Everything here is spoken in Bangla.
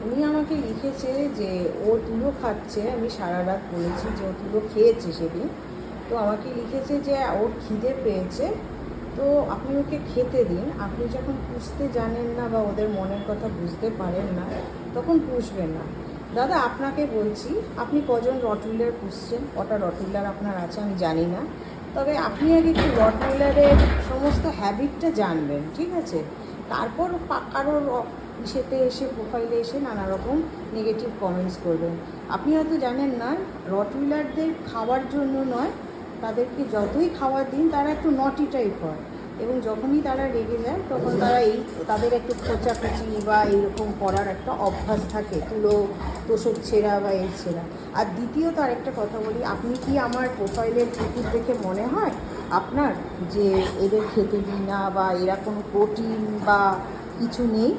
উনি আমাকে লিখেছে যে ও তুলো খাচ্ছে, আমি সারা রাত বলেছি যে ও তুলো খেয়েছে সেদিন। তো আমাকে লিখেছে যে ওর খিদে পেয়েছে, তো আপনি ওকে খেতে দিন। আপনি যখন পুষতে জানেন না বা ওদের মনের কথা বুঝতে পারেন না, তখন পুষবেন না। দাদা আপনাকে বলছি, আপনি কজন রটউইলার পুষছেন? কটা রটউইলার আপনার আছে আমি জানি না, তবে আপনি আগে একটু রটউইলারের সমস্ত হ্যাবিটটা জানবেন, ঠিক আছে? তারপর কারোর ইসেতে এসে, প্রোফাইলে এসে নানা রকম নেগেটিভ কমেন্টস করবেন। আপনি হয়তো জানেন না, রটউইলারদের খাওয়ার জন্য নয়, তাদেরকে যতই খাবার দিন তারা একটু নটি টাইপ হয়, এবং যখনই তারা রেগে যায় তখন তারা তাদের একটু খোঁচাখুচি বা এইরকম করার একটা অভ্যাস থাকে, তুলো তোষক ছেঁড়া বা এর ছেঁড়া। আর দ্বিতীয়ত আরেকটা কথা বলি, আপনি কি আমার প্রোফাইলের কুকুর দেখে মনে হয় আপনার যে এদের খেতে দিই না বা এরা কোনো প্রোটিন বা কিছু নেই?